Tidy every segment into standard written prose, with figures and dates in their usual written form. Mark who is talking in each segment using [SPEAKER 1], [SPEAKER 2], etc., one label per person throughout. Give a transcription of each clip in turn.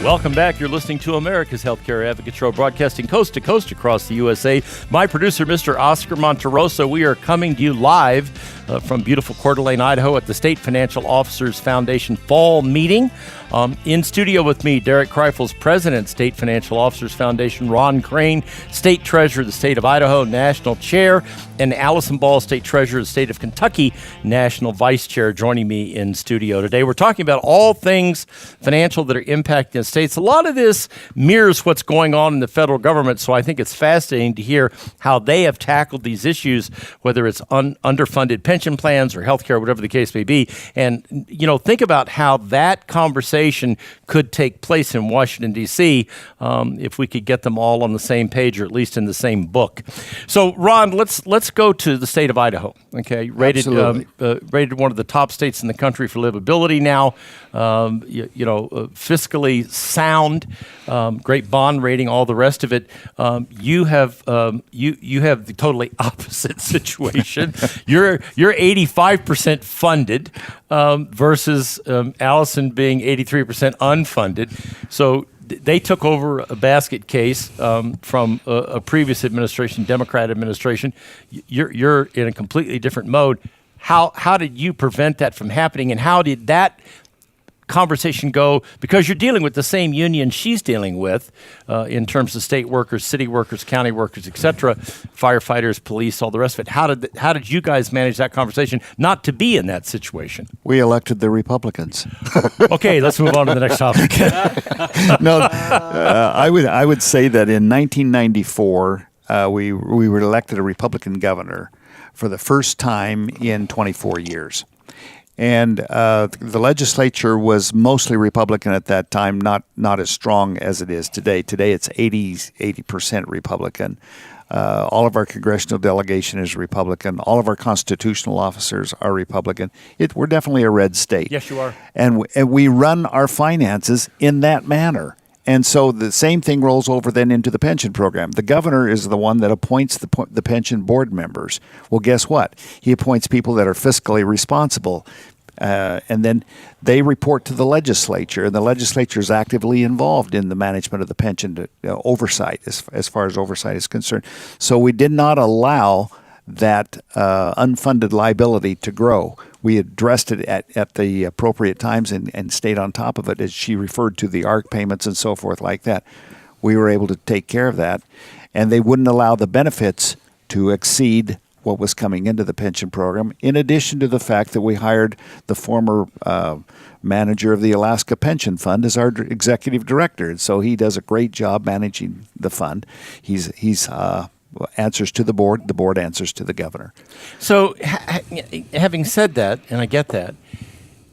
[SPEAKER 1] Welcome back. You're listening to America's Healthcare Advocate Show, broadcasting coast to coast across the USA. My producer, Mr. Oscar Monterosa. We are coming to you live from beautiful Coeur d'Alene, Idaho, at the State Financial Officers Foundation Fall Meeting. In studio with me, Derek Kreifels, President, State Financial Officers Foundation, Ron Crane, State Treasurer of the State of Idaho, National Chair, and Allison Ball, State Treasurer of the State of Kentucky, National Vice Chair, joining me in studio today. We're talking about all things financial that are impacting the states. A lot of this mirrors what's going on in the federal government, so I think it's fascinating to hear how they have tackled these issues, whether it's underfunded pension plans or healthcare, whatever the case may be. And, think about how that conversation could take place in Washington, D.C., if we could get them all on the same page or at least in the same book. So, Ron, let's go to the state of Idaho. Okay, rated one of the top states in the country for livability now. Fiscally sound, great bond rating, all the rest of it. You have the totally opposite situation. You're 85% funded versus Allison being 83% unfunded. So they took over a basket case from a previous administration, Democrat administration. You're in a completely different mode. How did you prevent that from happening, and how did that conversation go? Because you're dealing with the same union she's dealing with in terms of state workers, city workers, county workers, etc., firefighters, police, all the rest of it. How did you guys manage that conversation not to be in that situation?
[SPEAKER 2] We elected the Republicans.
[SPEAKER 1] Okay, let's move on to the next topic.
[SPEAKER 2] I would say that in 1994 we were elected a Republican governor for the first time in 24 years. And the legislature was mostly Republican at that time, not as strong as it is today. Today it's 80% Republican. All of our congressional delegation is Republican. All of our constitutional officers are Republican. We're definitely a red state.
[SPEAKER 1] Yes, you are.
[SPEAKER 2] And we run our finances in that manner. And so the same thing rolls over then into the pension program. The governor is the one that appoints the pension board members. Well, guess what? He appoints people that are fiscally responsible. And then they report to the legislature, and the legislature is actively involved in the management of the pension oversight, as far as oversight is concerned. So we did not allow that unfunded liability to grow. We addressed it at the appropriate times and stayed on top of it, as she referred to the ARC payments and so forth like that. We were able to take care of that, and they wouldn't allow the benefits to exceed what was coming into the pension program, in addition to the fact that we hired the former manager of the Alaska Pension Fund as our executive director. And so he does a great job managing the fund. He's answers to the board answers to the governor. So
[SPEAKER 1] having said that, and I get that,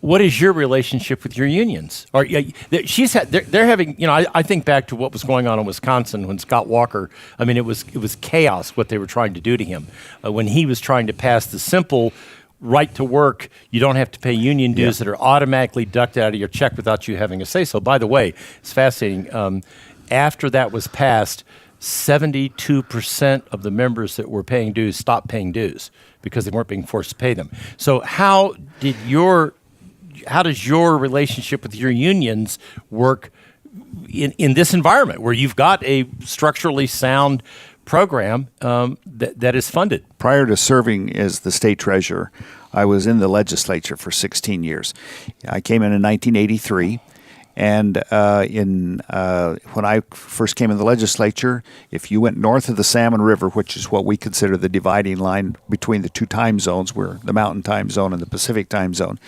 [SPEAKER 1] what is your relationship with your unions? Or they're having, I think back to what was going on in Wisconsin when Scott Walker, it was chaos what they were trying to do to him when he was trying to pass the simple right to work. You don't have to pay union dues that are automatically deducted out of your check without you having a say. So, by the way, it's fascinating. After that was passed, 72% of the members that were paying dues stopped paying dues because they weren't being forced to pay them. So how does your relationship with your unions work in this environment where you've got a structurally sound program that is funded?
[SPEAKER 2] Prior to serving as the state treasurer, I was in the legislature for 16 years. I came in 1983. And when I first came in the legislature, if you went north of the Salmon River, which is what we consider the dividing line between the two time zones, we're the Mountain Time Zone and the Pacific Time Zone.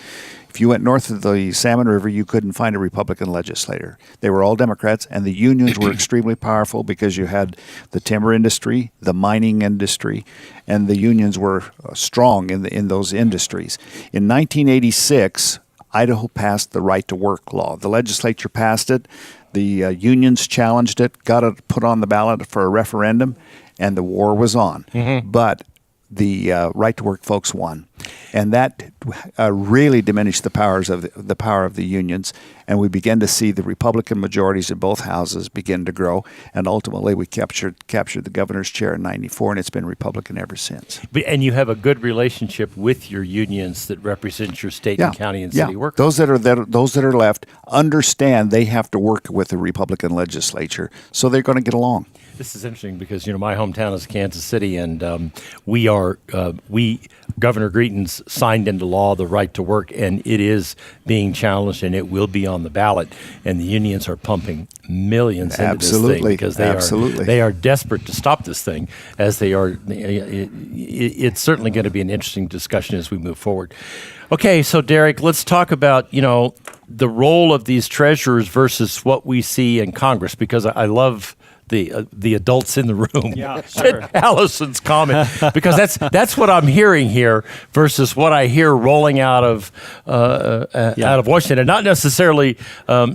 [SPEAKER 2] If you went north of the Salmon River, you couldn't find a Republican legislator. They were all Democrats, and the unions were extremely powerful because you had the timber industry, the mining industry, and the unions were strong in those industries. In 1986, Idaho passed the right to work law. The legislature passed it. The unions challenged it, got it put on the ballot for a referendum, and the war was on. Mm-hmm. But the right to work folks won, and that really diminished the power of the unions. and we began to see the Republican majorities in both houses begin to grow, and ultimately we captured the governor's chair in '94, and it's been Republican ever since.
[SPEAKER 1] And you have a good relationship with your unions that represent your state and county and city workers.
[SPEAKER 2] Those that are left understand they have to work with the Republican legislature, so they're going to get along.
[SPEAKER 1] This is interesting because, my hometown is Kansas City, and Governor Greeton's signed into law the right to work, and it is being challenged, and it will be on the ballot. And the unions are pumping millions into this thing because they are desperate to stop this thing. As they are, it's certainly going to be an interesting discussion as we move forward. Okay, so Derek, let's talk about the role of these treasurers versus what we see in Congress, because I love the adults in the room.
[SPEAKER 3] Yeah, sure.
[SPEAKER 1] Allison's comment, because that's what I'm hearing here versus what I hear rolling out of Washington, and not necessarily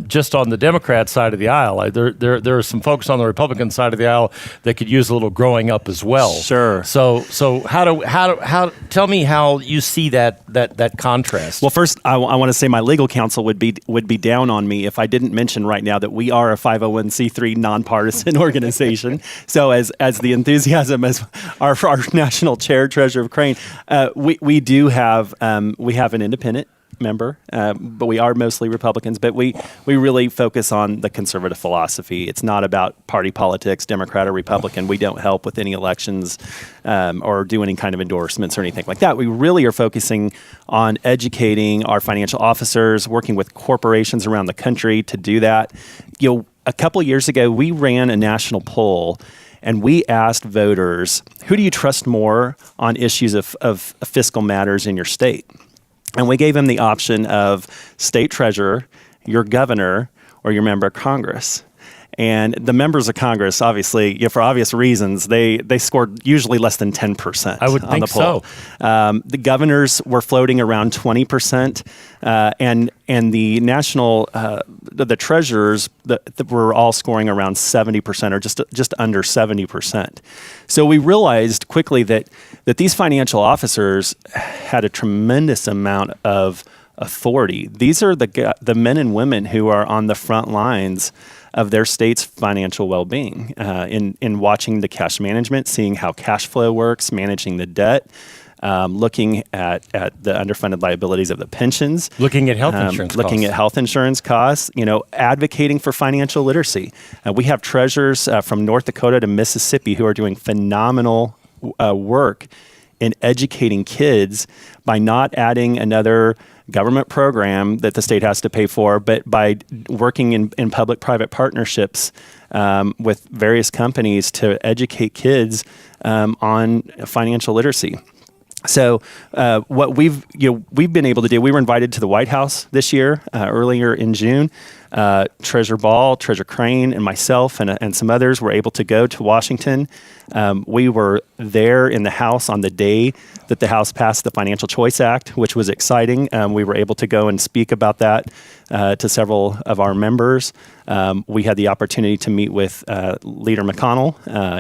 [SPEAKER 1] just on the Democrat side of the aisle. There are some folks on the Republican side of the aisle that could use a little growing up as well.
[SPEAKER 3] Sure.
[SPEAKER 1] So how tell me how you see that contrast.
[SPEAKER 3] Well, first I want to say my legal counsel would be down on me if I didn't mention right now that we are a 501c3 nonpartisan organization. So as the enthusiasm as our national chair, Treasurer of Crane, we do have we have an independent member, but we are mostly Republicans. But we really focus on the conservative philosophy. It's not about party politics, Democrat or Republican. We don't help with any elections or do any kind of endorsements or anything like that. We really are focusing on educating our financial officers, working with corporations around the country to do that. A couple years ago, we ran a national poll, and we asked voters, who do you trust more on issues of fiscal matters in your state? And we gave them the option of state treasurer, your governor, or your member of Congress. And the members of Congress, obviously, for obvious reasons, they scored usually less than 10%
[SPEAKER 1] I would
[SPEAKER 3] on
[SPEAKER 1] think
[SPEAKER 3] the poll.
[SPEAKER 1] So.
[SPEAKER 3] The governors were floating around 20%, and the national the treasurers that were all scoring around 70% or just under 70%. So we realized quickly that these financial officers had a tremendous amount of authority. These are the men and women who are on the front lines of their state's financial well-being, in watching the cash management, seeing how cash flow works, managing the debt, looking at the underfunded liabilities of the pensions,
[SPEAKER 1] looking at health insurance,
[SPEAKER 3] costs, advocating for financial literacy. We have treasurers from North Dakota to Mississippi who are doing phenomenal work in educating kids by not adding another government program that the state has to pay for, but by working in public-private partnerships with various companies to educate kids on financial literacy. So what we've been able to do, we were invited to the White House this year, earlier in June. Treasurer Ball, Treasurer Crane, and myself and some others were able to go to Washington. We were there in the House on the day that the House passed the Financial Choice Act, which was exciting. We were able to go and speak about that to several of our members. We had the opportunity to meet with Leader McConnell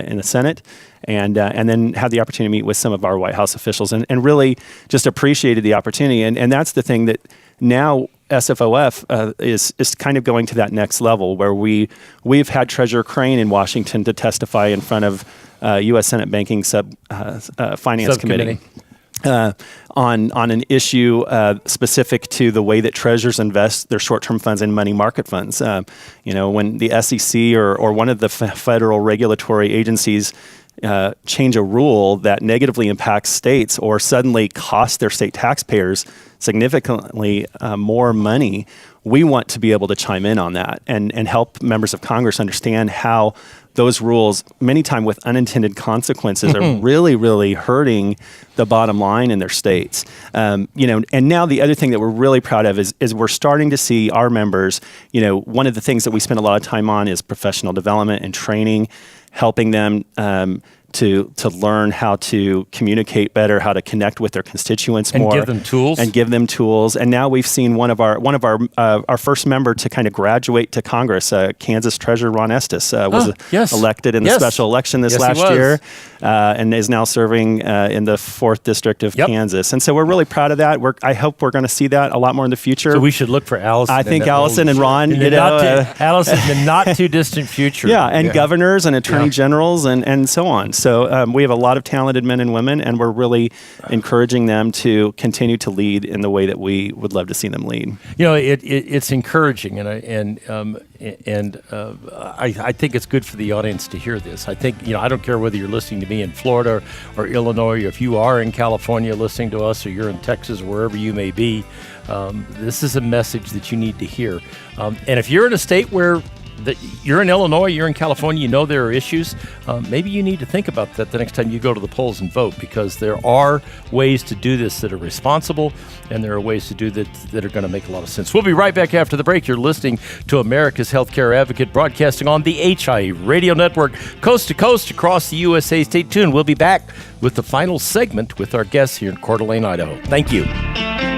[SPEAKER 3] in the Senate, and then had the opportunity to meet with some of our White House officials, and really just appreciated the opportunity. And that's the thing that now SFOF is kind of going to that next level, where we've had Treasurer Crane in Washington to testify in front of U.S. Senate Banking Finance Committee. On an issue specific to the way that treasurers invest their short-term funds in money market funds. When the SEC or one of the federal regulatory agencies change a rule that negatively impacts states or suddenly costs their state taxpayers significantly more money, we want to be able to chime in on that and help members of Congress understand how those rules, many times with unintended consequences, are really, really hurting the bottom line in their states. And now the other thing that we're really proud of is we're starting to see our members, one of the things that we spend a lot of time on is professional development and training, helping them to learn how to communicate better, how to connect with their constituents more,
[SPEAKER 1] give them tools.
[SPEAKER 3] And now we've seen one of our first member to kind of graduate to Congress, Kansas Treasurer Ron Estes, was elected in the special election this last year, and is now serving in the 4th District of Kansas. And so we're really proud of that. I hope we're going to see that a lot more in the future.
[SPEAKER 1] So we should look for Allison.
[SPEAKER 3] I think Allison and Ron,
[SPEAKER 1] Allison in the not too distant future.
[SPEAKER 3] And governors and attorney generals and so on. So we have a lot of talented men and women, and we're really encouraging them to continue to lead in the way that we would love to see them lead.
[SPEAKER 1] It's encouraging, and I think it's good for the audience to hear this. I think, I don't care whether you're listening to me in Florida or Illinois, or if you are in California listening to us, or you're in Texas, wherever you may be, this is a message that you need to hear. And if you're in a state where you're in Illinois, you're in California, there are issues, maybe you need to think about that the next time you go to the polls and vote, because there are ways to do this that are responsible, and there are ways to do that are going to make a lot of sense. We'll be right back after the break. You're listening to America's Healthcare Advocate, broadcasting on the HIE Radio Network, coast to coast across the USA. Stay tuned. We'll be back with the final segment with our guests here in Coeur d'Alene, Idaho. Thank you.